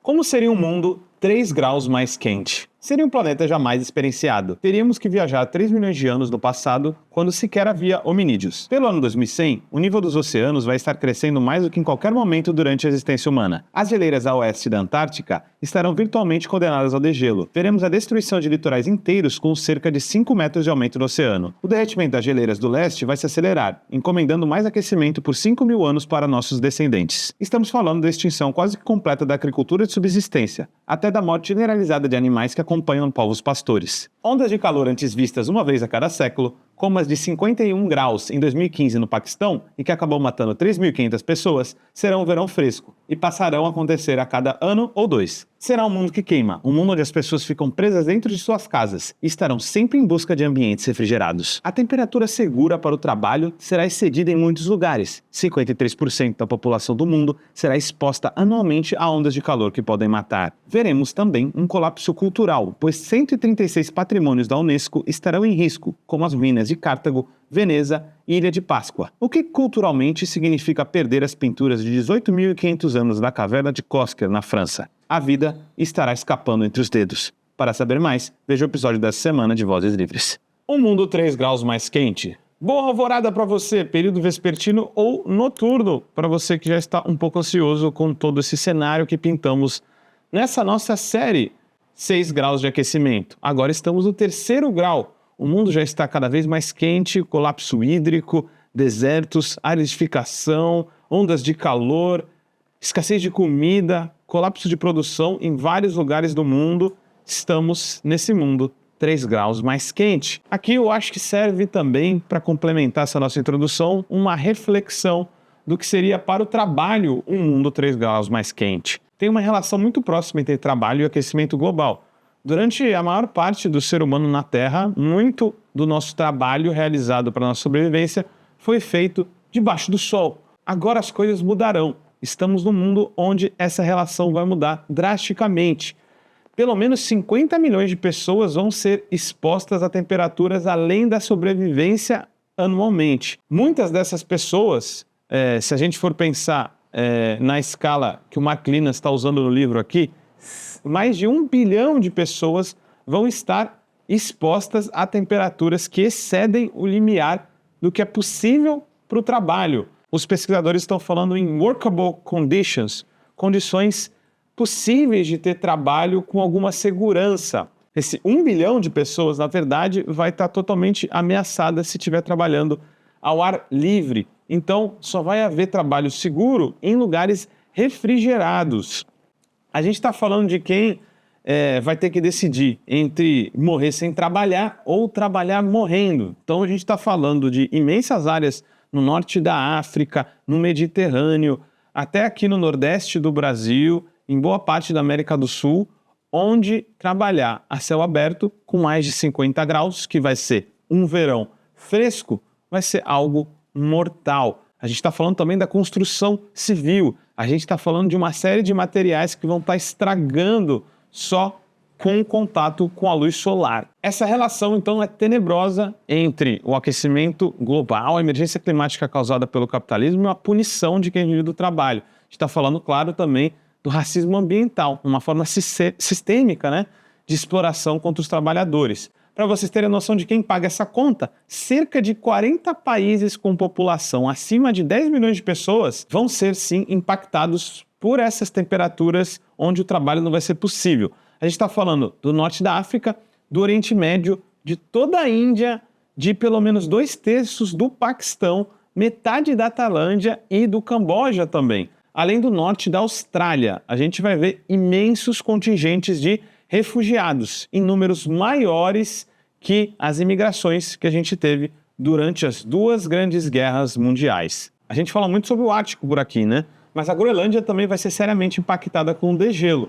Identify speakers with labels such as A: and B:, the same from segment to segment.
A: Como seria um mundo 3 graus mais quente? Seria um planeta jamais experienciado. Teríamos que viajar 3 milhões de anos no passado, quando sequer havia hominídeos. Pelo ano 2100, o nível dos oceanos vai estar crescendo mais do que em qualquer momento durante a existência humana. As geleiras a oeste da Antártica estarão virtualmente condenadas ao degelo. Veremos a destruição de litorais inteiros com cerca de 5 metros de aumento no oceano. O derretimento das geleiras do leste vai se acelerar, encomendando mais aquecimento por 5.000 anos para nossos descendentes. Estamos falando da extinção quase que completa da agricultura de subsistência, até da morte generalizada de animais que acompanham povos pastores. Ondas de calor antes vistas uma vez a cada século, como as de 51 graus em 2015 no Paquistão e que acabou matando 3.500 pessoas, serão um verão fresco e passarão a acontecer a cada ano ou 2. Será um mundo que queima, um mundo onde as pessoas ficam presas dentro de suas casas e estarão sempre em busca de ambientes refrigerados. A temperatura segura para o trabalho será excedida em muitos lugares. 53% da população do mundo será exposta anualmente a ondas de calor que podem matar. Veremos também um colapso cultural, pois 136 patrimônios da Unesco estarão em risco, como as ruínas de Cartago, Veneza e Ilha de Páscoa, o que culturalmente significa perder as pinturas de 18.500 anos da caverna de Cosquer, na França. A vida estará escapando entre os dedos. Para saber mais, veja o episódio dessa semana de Vozes Livres. Um mundo 3 graus mais quente. Boa alvorada para você, período vespertino ou noturno, para você que já está um pouco ansioso com todo esse cenário que pintamos nessa nossa série 6 graus de aquecimento. Agora estamos no 3º grau. O mundo já está cada vez mais quente, colapso hídrico, desertos, aridificação, ondas de calor, escassez de comida, colapso de produção em vários lugares do mundo. Estamos nesse mundo 3 graus mais quente. Aqui eu acho que serve também, para complementar essa nossa introdução, uma reflexão do que seria para o trabalho um mundo 3 graus mais quente. Tem uma relação muito próxima entre trabalho e aquecimento global. Durante a maior parte do ser humano na Terra, muito do nosso trabalho realizado para a nossa sobrevivência foi feito debaixo do sol. Agora as coisas mudarão. Estamos num mundo onde essa relação vai mudar drasticamente. Pelo menos 50 milhões de pessoas vão ser expostas a temperaturas além da sobrevivência anualmente. Muitas dessas pessoas, se a gente for pensar na escala que o Mark Linas está usando no livro aqui, mais de 1 bilhão de pessoas vão estar expostas a temperaturas que excedem o limiar do que é possível para o trabalho. Os pesquisadores estão falando em workable conditions, condições possíveis de ter trabalho com alguma segurança. Esse 1 bilhão de pessoas, na verdade, vai estar totalmente ameaçada se estiver trabalhando ao ar livre. Então, só vai haver trabalho seguro em lugares refrigerados. A gente está falando de quem vai ter que decidir entre morrer sem trabalhar ou trabalhar morrendo. Então a gente está falando de imensas áreas no norte da África, no Mediterrâneo, até aqui no nordeste do Brasil, em boa parte da América do Sul, onde trabalhar a céu aberto com mais de 50 graus, que vai ser um verão fresco, vai ser algo mortal. A gente está falando também da construção civil. A gente está falando de uma série de materiais que vão estar estragando só com o contato com a luz solar. Essa relação, então, é tenebrosa entre o aquecimento global, a emergência climática causada pelo capitalismo e a punição de quem vive do trabalho. A gente está falando, claro, também do racismo ambiental, uma forma sistêmica, né, de exploração contra os trabalhadores. Para vocês terem noção de quem paga essa conta, cerca de 40 países com população acima de 10 milhões de pessoas vão ser, sim, impactados por essas temperaturas onde o trabalho não vai ser possível. A gente está falando do norte da África, do Oriente Médio, de toda a Índia, de pelo menos 2/3 do Paquistão, metade da Tailândia e do Camboja também. Além do norte da Austrália, a gente vai ver imensos contingentes de refugiados, em números maiores que as imigrações que a gente teve durante as 2 grandes guerras mundiais. A gente fala muito sobre o Ártico por aqui, né? Mas a Groenlândia também vai ser seriamente impactada com o degelo.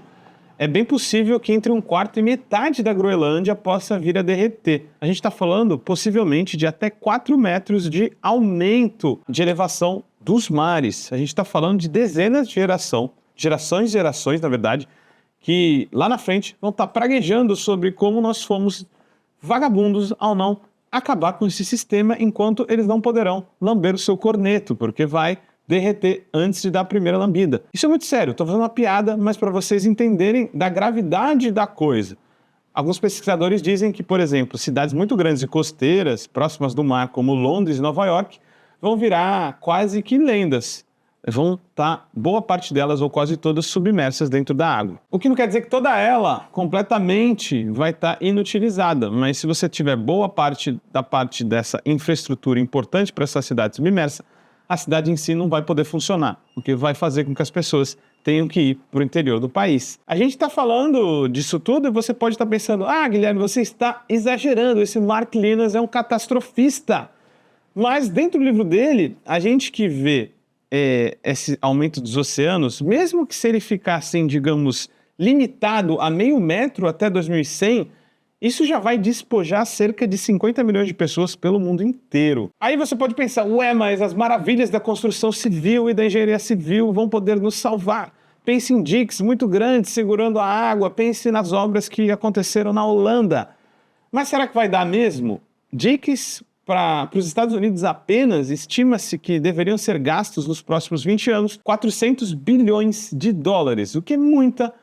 A: É bem possível que entre 1/4 e metade da Groenlândia possa vir a derreter. A gente está falando, possivelmente, de até 4 metros de aumento de elevação dos mares. A gente está falando de dezenas de gerações e gerações, na verdade, que lá na frente vão estar praguejando sobre como nós fomos vagabundos ao não acabar com esse sistema, enquanto eles não poderão lamber o seu corneto, porque vai derreter antes de dar a primeira lambida. Isso é muito sério, estou fazendo uma piada, mas para vocês entenderem da gravidade da coisa. Alguns pesquisadores dizem que, por exemplo, cidades muito grandes e costeiras, próximas do mar, como Londres e Nova York, vão virar quase que lendas. Vão estar, boa parte delas ou quase todas, submersas dentro da água. O que não quer dizer que toda ela completamente vai estar inutilizada, mas se você tiver boa parte dessa infraestrutura importante para essa cidade submersa, a cidade em si não vai poder funcionar, o que vai fazer com que as pessoas tenham que ir para o interior do país. A gente está falando disso tudo e você pode estar pensando, Guilherme, você está exagerando, esse Mark Lynas é um catastrofista. Mas dentro do livro dele, a gente que vê esse aumento dos oceanos, mesmo que se ele ficasse, digamos, limitado a meio metro até 2100, isso já vai despojar cerca de 50 milhões de pessoas pelo mundo inteiro. Aí você pode pensar, mas as maravilhas da construção civil e da engenharia civil vão poder nos salvar. Pense em diques muito grandes segurando a água, pense nas obras que aconteceram na Holanda. Mas será que vai dar mesmo? Diques para os Estados Unidos apenas, estima-se que deveriam ser gastos nos próximos 20 anos 400 bilhões de dólares, o que é muita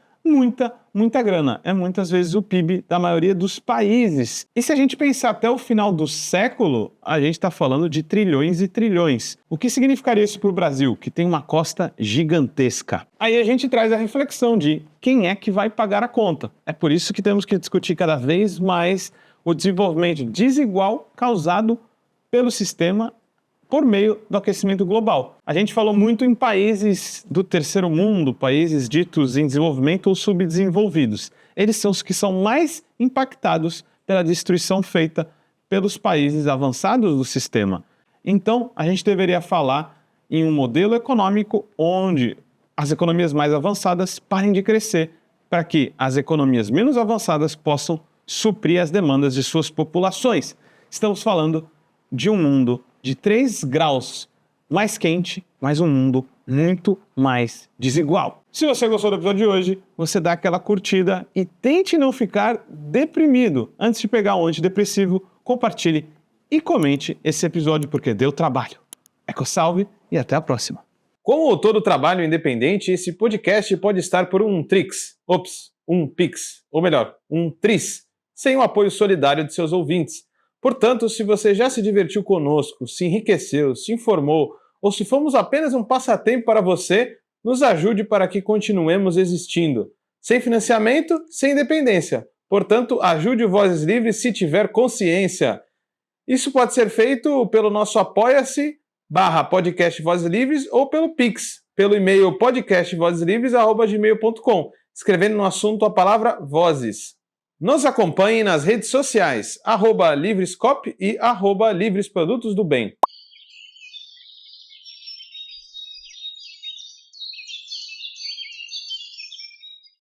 A: grana. É muitas vezes o PIB da maioria dos países. E se a gente pensar até o final do século, a gente está falando de trilhões e trilhões. O que significaria isso para o Brasil, que tem uma costa gigantesca? Aí a gente traz a reflexão de quem é que vai pagar a conta. É por isso que temos que discutir cada vez mais o desenvolvimento desigual causado pelo sistema por meio do aquecimento global. A gente falou muito em países do terceiro mundo, países ditos em desenvolvimento ou subdesenvolvidos. Eles são os que são mais impactados pela destruição feita pelos países avançados do sistema. Então, a gente deveria falar em um modelo econômico onde as economias mais avançadas parem de crescer, para que as economias menos avançadas possam suprir as demandas de suas populações. Estamos falando de um mundo de 3 graus mais quente, mas um mundo muito mais desigual. Se você gostou do episódio de hoje, você dá aquela curtida e tente não ficar deprimido. Antes de pegar um antidepressivo, compartilhe e comente esse episódio porque deu trabalho. EcoSalve e até a próxima. Como todo trabalho independente, esse podcast pode estar por um Trix, um Pix, ou melhor, um Tris, sem o apoio solidário de seus ouvintes. Portanto, se você já se divertiu conosco, se enriqueceu, se informou, ou se fomos apenas um passatempo para você, nos ajude para que continuemos existindo. Sem financiamento, sem independência. Portanto, ajude o Vozes Livres se tiver consciência. Isso pode ser feito pelo nosso apoia-se/podcast Vozes Livres ou pelo Pix, pelo e-mail podcastvozeslivres@gmail.com, escrevendo no assunto a palavra Vozes. Nos acompanhe nas redes sociais, @Livrescop e @Livres Produtos do Bem.